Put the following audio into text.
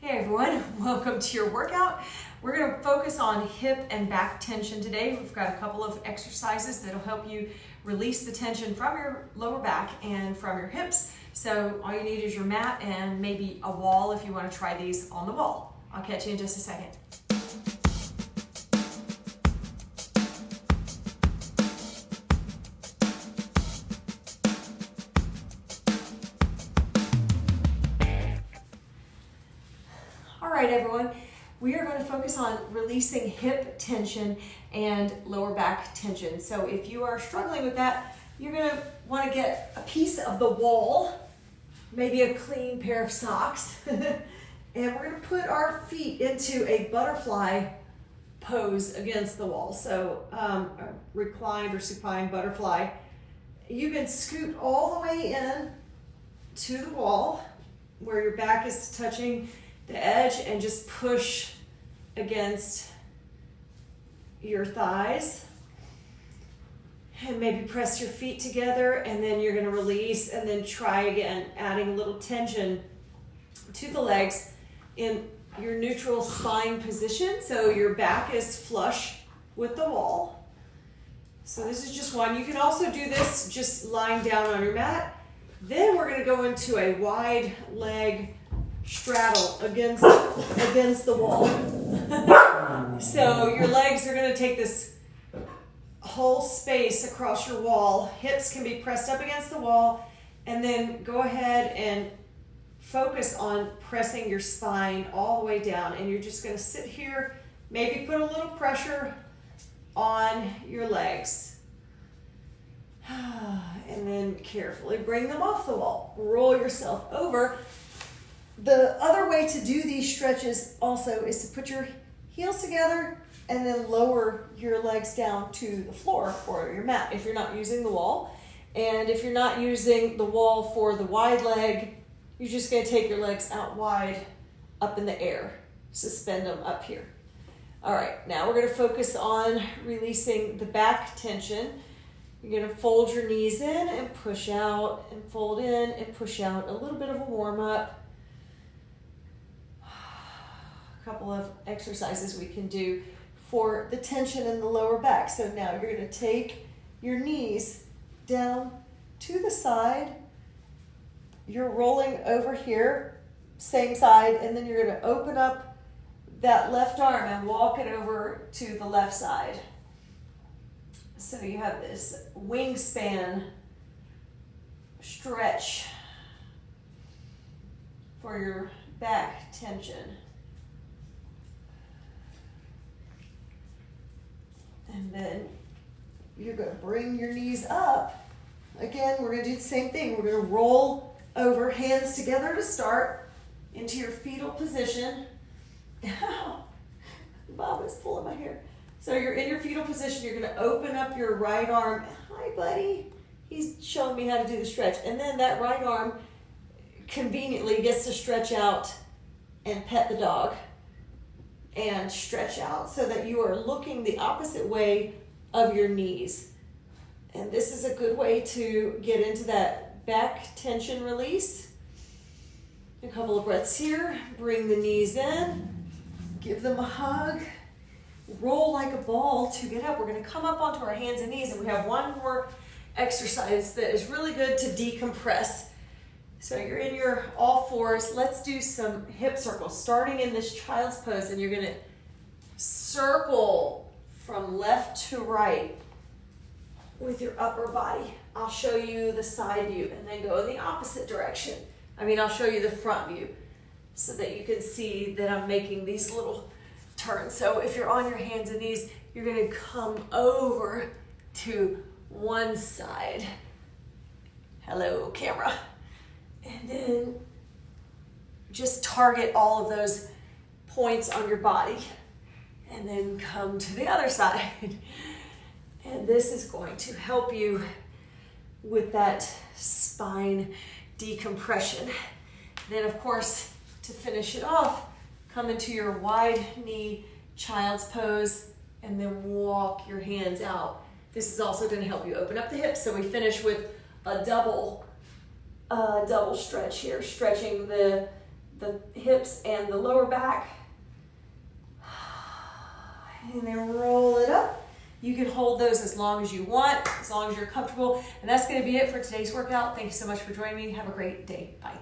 Hey everyone, welcome to your workout. We're going to focus on hip and back tension today. We've got a couple of exercises that'll help you release the tension from your lower back and from your hips. So all you need is your mat and maybe a wall if you want to try these on the wall. I'll catch you in just a second. All right, everyone, we are going to focus on releasing hip tension and lower back tension. So if you are struggling with that, you're going to want to get a piece of the wall, maybe a clean pair of socks, and we're going to put our feet into a butterfly pose against the wall. So a reclined or supine butterfly. You can scoot all the way in to the wall where your back is touching the edge and just push against your thighs and maybe press your feet together, and then you're going to release and then try again, adding a little tension to the legs in your neutral spine position so your back is flush with the wall. So this is just one. You can also do this just lying down on your mat. Then we're going to go into a wide leg straddle against the wall. So your legs are going to take this whole space across your wall. Hips can be pressed up against the wall, and then go ahead and focus on pressing your spine all the way down. And you're just going to sit here, maybe put a little pressure on your legs. And then carefully bring them off the wall. Roll yourself over. The other way to do these stretches also is to put your heels together and then lower your legs down to the floor or your mat if you're not using the wall. And if you're not using the wall for the wide leg, you're just going to take your legs out wide up in the air. Suspend them up here. All right, now we're going to focus on releasing the back tension. You're going to fold your knees in and push out and fold in and push out. A little bit of a warm up. Couple of exercises we can do for the tension in the lower back. So now you're going to take your knees down to the side. You're rolling over here, same side, and then you're going to open up that left arm and walk it over to the left side. So you have this wingspan stretch for your back tension. And then you're going to bring your knees up. Again, we're going to do the same thing. We're going to roll over, hands together to start, into your fetal position. Bob is pulling my hair. So you're in your fetal position. You're going to open up your right arm. Hi, buddy. He's showing me how to do the stretch. And then that right arm conveniently gets to stretch out and pet the dog. And stretch out so that you are looking the opposite way of your knees. And this is a good way to get into that back tension release. A couple of breaths here. Bring the knees in. Give them a hug. Roll like a ball to get up. We're going to come up onto our hands and knees, and we have one more exercise that is really good to decompress. So you're in your all fours. Let's do some hip circles, starting in this child's pose, and you're going to circle from left to right with your upper body. I'll show you the side view and then go in the opposite direction. I'll show you the front view so that you can see that I'm making these little turns. So if you're on your hands and knees, you're going to come over to one side. Hello, camera. And then just target all of those points on your body. And then come to the other side. And this is going to help you with that spine decompression. Then, of course, to finish it off, come into your wide knee child's pose and then walk your hands out. This is also going to help you open up the hips. So we finish with a double stretch here, stretching the the hips and the lower back. And then roll it up. You can hold those as long as you want, as long as you're comfortable. And that's going to be it for today's workout. Thank you so much for joining me. Have a great day. Bye.